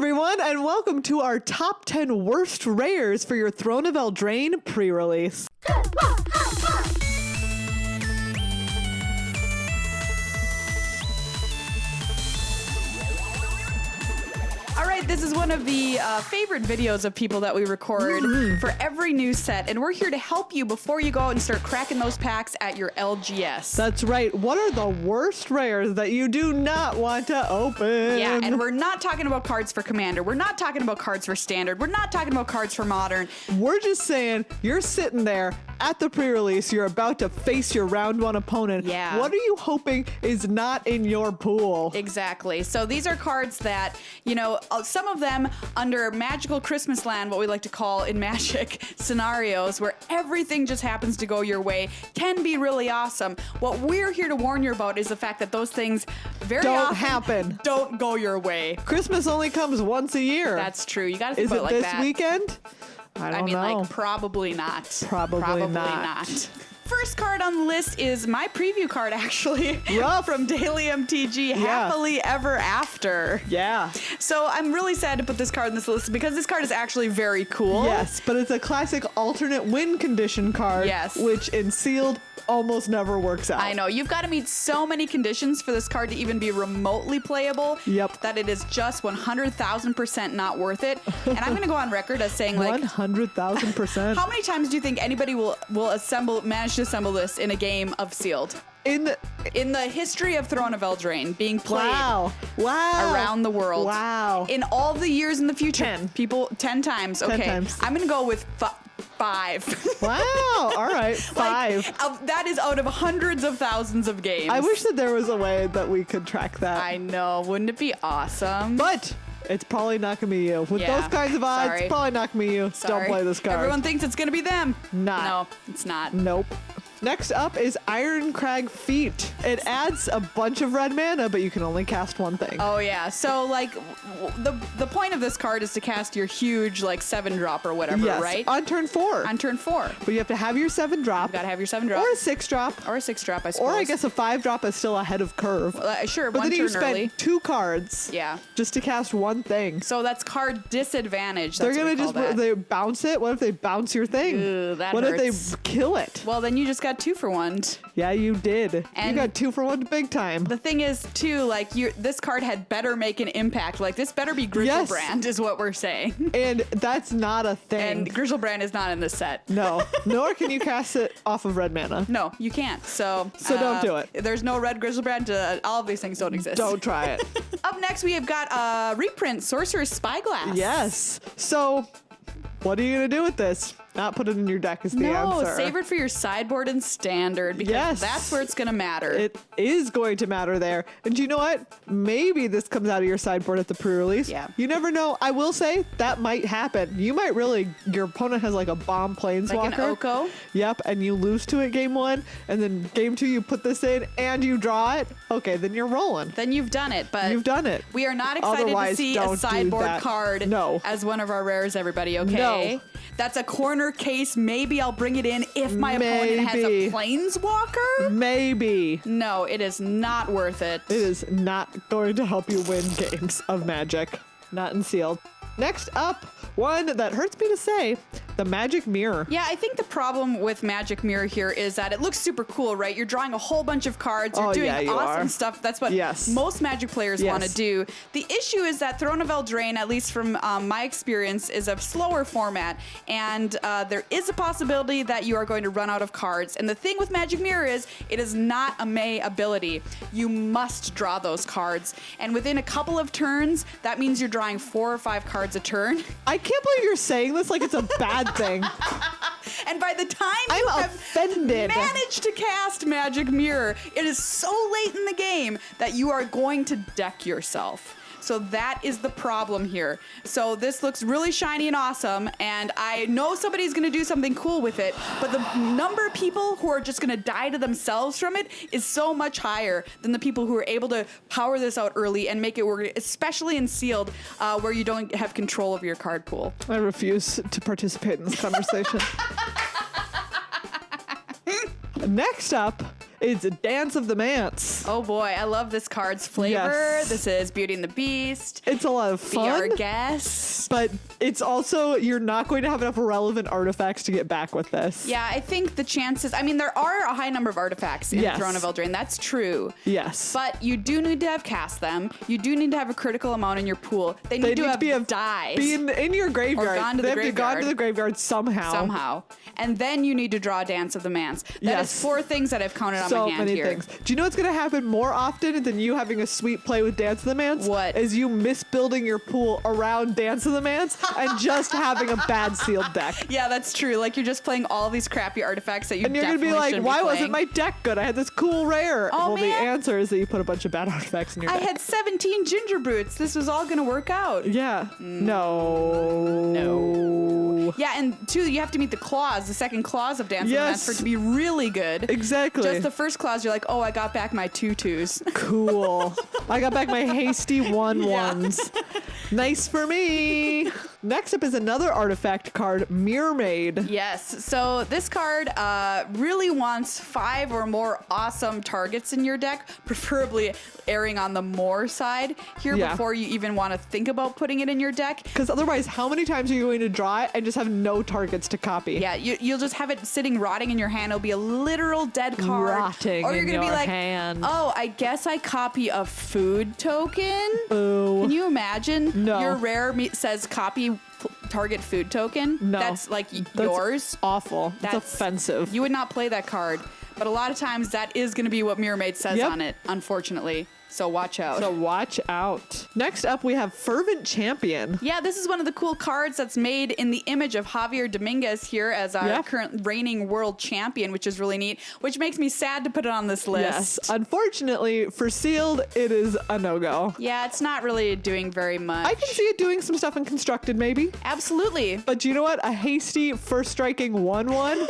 everyone, and welcome to our top 10 worst rares for your Throne of Eldraine pre-release. All right, this is one of the favorite videos of people that we record for every new set, and we're here to help you before you go out and start cracking those packs at your LGS. That's right. What are the worst rares that you do not want to open? Yeah, and we're not talking about cards for Commander. We're not talking about cards for Standard. We're not talking about cards for Modern. We're just saying you're sitting there at the pre-release. You're about to face your round one opponent. Yeah. What are you hoping is not in your pool? Exactly. So these are cards that, you know, some of them under Magical Christmas Land, what we like to call in Magic scenarios, where everything just happens to go your way, can be really awesome. What we're here to warn you about is the fact that those things very often happen. Don't go your way. Christmas only comes once a year. That's true. You got to think Is about it it like this that. weekend? I mean, like, probably not. Probably not. First card on the list is my preview card, actually. Rough. From Daily MTG, Yeah. Happily Ever After. Yeah. So I'm really sad to put this card on this list because this card is actually very cool. Yes, but it's a classic alternate win condition card. Yes. Which in sealed almost never works out. I know. You've got to meet so many conditions for this card to even be remotely playable. Yep. That it is just 100,000% not worth it. And I'm going to go on record as saying, like, 100,000%. how many times do you think anybody will manage to assemble this in a game of sealed? In the history of Throne of Eldraine being played Wow. around the world. Wow. In all the years in the future. 10. 10 times. Okay. 10 times. I'm going to go with 5. Wow. All right. 5. Like, that is out of hundreds of thousands of games. I wish that there was a way that we could track that. I know. Wouldn't it be awesome? But it's probably not going to be you. With Yeah, those kinds of odds, sorry. it's probably not going to be you. Sorry. Don't play this card. Everyone thinks it's going to be them. Not. No, it's not. Nope. Next up is Ironcrag Feat. It adds a bunch of red mana, but you can only cast one thing. Oh yeah, so like the point of this card is to cast your huge like 7-drop or whatever, Yes, right? on turn 4. On turn 4. But you have to have your 7-drop. You gotta have your 7-drop. Or a 6-drop. Or a 6-drop, I suppose. Or I guess a 5-drop is still ahead of curve. Sure, But one then you turn spend early. 2 cards Yeah. just to cast one thing. So that's card disadvantage. They're That's going what to we call just, that. they bounce it? What if they bounce your thing? Ugh, that what hurts. if they kill it? Well, then you just got 2 for 1. Yeah, you did. You And got 2 for 1 big time. The thing is, too, like this card had better make an impact. Like this better be Griselbrand, is what we're saying. And that's not a thing. And Griselbrand is not in this set. No. Nor can you cast it off of red mana. No, you can't. So don't do it. There's no red Griselbrand. All of these things don't exist. Don't try it. Up next, we have got reprint Sorcerous Spyglass. Yes. So, what are you going to do with this? Not put it in your deck is the No, answer. save it for your sideboard and Standard because Yes. that's where it's going to matter. It is going to matter there. And you know what? Maybe this comes out of your sideboard at the pre-release. Yeah. You never know. I will say that might happen. You might really, your opponent has like a bomb planeswalker. Like an Oko? Yep. And you lose to it game 1. And then game 2, you put this in and you draw it. Okay, then you're rolling. Then you've done it. But You've done it. we are not excited Otherwise, to see don't a do sideboard that. card No. as one of our rares, everybody, okay? No. That's a corner case. Maybe I'll bring it in if my opponent has Maybe. a planeswalker. Maybe. No, it is not worth it. It is not going to help you win games of Magic. Not in sealed. Next up, one that hurts me to say, the Magic Mirror. Yeah, I think the problem with Magic Mirror here is that it looks super cool, right? You're drawing a whole bunch of cards. You're doing yeah, you awesome are. stuff. That's what Yes. most Magic players Yes. want to do. The issue is that Throne of Eldraine, at least from my experience, is a slower format. And there is a possibility that you are going to run out of cards. And the thing with Magic Mirror is it is not a May ability. You must draw those cards. And within a couple of turns, that means you're drawing 4 or 5 cards a turn. I can't believe you're saying this like it's a bad thing. And by the time I'm you have offended. managed to cast Magic Mirror, it is so late in the game that you are going to deck yourself. So that is the problem here. So this looks really shiny and awesome, and I know somebody's gonna do something cool with it, but the number of people who are just gonna die to themselves from it is so much higher than the people who are able to power this out early and make it work, especially in sealed, where you don't have control of your card pool. I refuse to participate in this conversation. Next up It's Dance of the Manse. Oh boy, I love this card's flavor. Yes. This is Beauty and the Beast. It's a lot of Be our fun, guest. but it's also, you're not going to have enough relevant artifacts to get back with this. Yeah, I think the chances, I mean, there are a high number of artifacts in Yes. Throne of Eldraine. That's true. Yes. But you do need to have cast them. You do need to have a critical amount in your pool. They need to have dies. Be in your graveyard. gone to they the have to gone to graveyard. the graveyard somehow. And then you need to draw Dance of the Manse. That Yes. is 4 things that I've counted on So my hand many here. things. Do you know what's going to happen more often than you having a sweet play with Dance of the Manse? What? Is you misbuilding your pool around Dance of the Manse and just having a bad sealed deck. Yeah, that's true. Like you're just playing all these crappy artifacts that you And you're going to be definitely like, shouldn't why be wasn't playing. my deck good? I had this cool rare. Oh, well, the man. answer is that you put a bunch of bad artifacts in your I deck. had 17 ginger boots. This was all going to work out. Yeah. No. Yeah, and 2, you have to meet the clause, the second clause of Dance of the Manse Yes. for it to be really good. Exactly. Just the first clause, you're like, oh, I got back my tutus. Cool. I got back my hasty 1/1s. Nice for me. Next up is another artifact card, Mirrormade. Yes. So this card really wants 5 or more awesome targets in your deck, preferably erring on the more side here Yeah. before you even want to think about putting it in your deck. Because otherwise, how many times are you going to draw it and just have no targets to copy? Yeah, you'll just have it sitting rotting in your hand. It'll be a literal dead card. Rotting or you're in gonna be your like, hand. oh, I guess I copy a food token. Boo. Can you imagine? No. Your rare says copy target food token. No. That's like That's yours. awful. That's offensive. You would not play that card. But a lot of times that is going to be what Mirrormade says Yep. on it, unfortunately. So watch out. So watch out. Next up, we have Fervent Champion. Yeah, this is one of the cool cards that's made in the image of Javier Dominguez here as our Yeah. current reigning world champion, which is really neat, which makes me sad to put it on this list. Yes. Unfortunately, for sealed, it is a no-go. Yeah, it's not really doing very much. I can see it doing some stuff in constructed, maybe. Absolutely. But do you know what? A hasty first striking 1/1.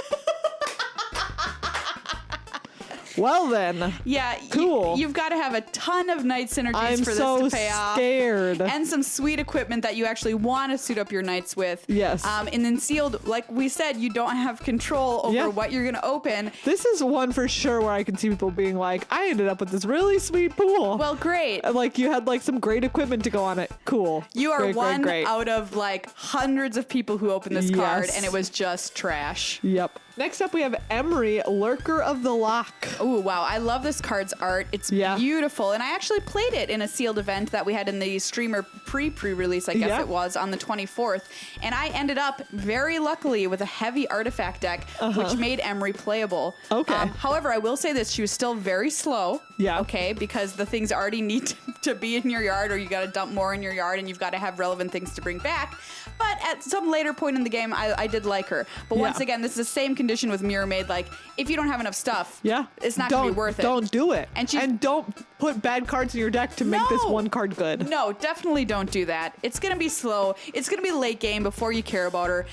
Well then, Yeah, Cool. You've got to have a ton of night synergies I'm for this so to pay off. scared. And some sweet equipment that you actually want to suit up your knights with. Yes. And then sealed, like we said, you don't have control over Yeah. what you're going to open. This is one for sure where I can see people being like, I ended up with this really sweet pool. Well, great. And, like you had like some great equipment to go on it. Cool. You are Great, one great. out of like hundreds of people who opened this card, Yes. and it was just trash. Yep. Next up, we have Emry, Lurker of the Loch. Oh, wow. I love this card's art. It's Yeah. beautiful. And I actually played it in a sealed event that we had in the streamer pre-release, I guess Yeah. it was, on the 24th. And I ended up, very luckily, with a heavy artifact deck, which made Emry playable. Okay. However, I will say this. She was still very slow. Yeah. Okay, because the things already need to be in your yard, or you got to dump more in your yard, and you've got to have relevant things to bring back. But at some later point in the game, I did like her. But once Yeah. again, this is the same condition with Mirrormade. Like, if you don't have enough stuff, Yeah. it's not going to be worth it. Don't do it. And don't put bad cards in your deck to make this No. one card good. No, definitely don't do that. It's going to be slow. It's going to be late game before you care about her.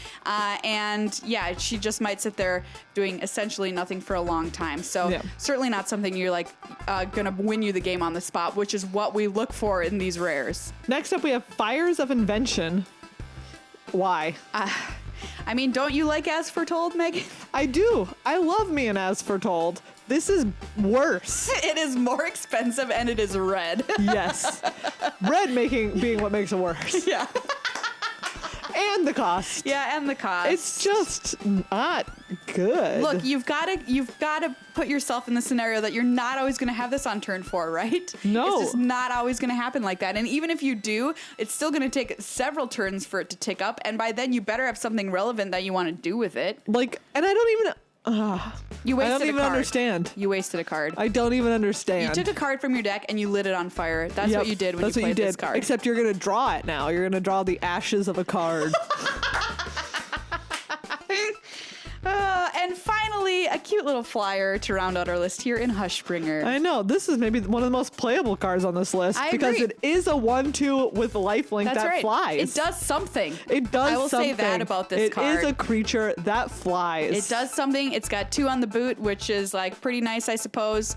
And yeah, she just might sit there doing essentially nothing for a long time. So Yeah. certainly not something you're like going to win you the game on the spot, which is what we look for in these rares. Next up, we have Fires of Invention. Why? I mean, don't you like As Foretold, Megan? I do. I love me and As Foretold. This is worse. It is more expensive and it is red. Yes. Red being what makes it worse. Yeah. And the cost. Yeah, and the cost. It's just not good. Look, you've got to put yourself in the scenario that you're not always going to have this on turn 4, right? No. It's just not always going to happen like that. And even if you do, it's still going to take several turns for it to tick up. And by then, you better have something relevant that you want to do with it. like, and I don't even. You I wasted don't even a card. understand. You wasted a card. I don't even You understand. took a card from your deck and you lit it on fire. That's Yep, what you did when that's you what played this card. Except you're gonna draw it now. You're gonna draw the ashes of a card. And finally, a cute little flyer to round out our list here in Hushbringer. I know this is maybe one of the most playable cards on this list I because agree. it is a 1/2 with lifelink That's that right. flies. It does something. It does. I will say that something. about this card. It is a creature that flies. It does something. It's got 2 on the boot, which is like pretty nice, I suppose.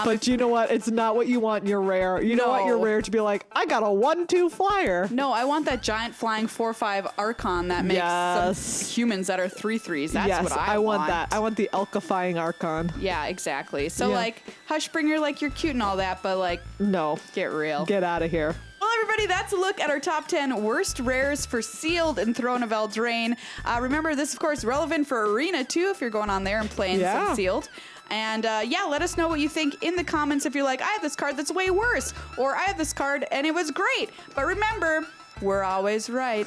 But you know what? It's not what you want in your rare. You know what your No. rare to be like, I got a 1/2 flyer. No, I want that giant flying 4/5 Archon that makes Yes. some humans that are 3/3s. That's yes, what I want that. I want the Elka qualifying Archon. Yeah, exactly. So, Yeah. like, Hushbringer, like, you're cute and all that, but, like, No. get real. Get out of here. Well, everybody, that's a look at our top 10 worst rares for sealed in Throne of Eldraine. Remember, this, of course, relevant for Arena, too, if you're going on there and playing some sealed. And yeah, let us know what you think in the comments if you're like, I have this card that's way worse, or I have this card and it was great. But remember, we're always right.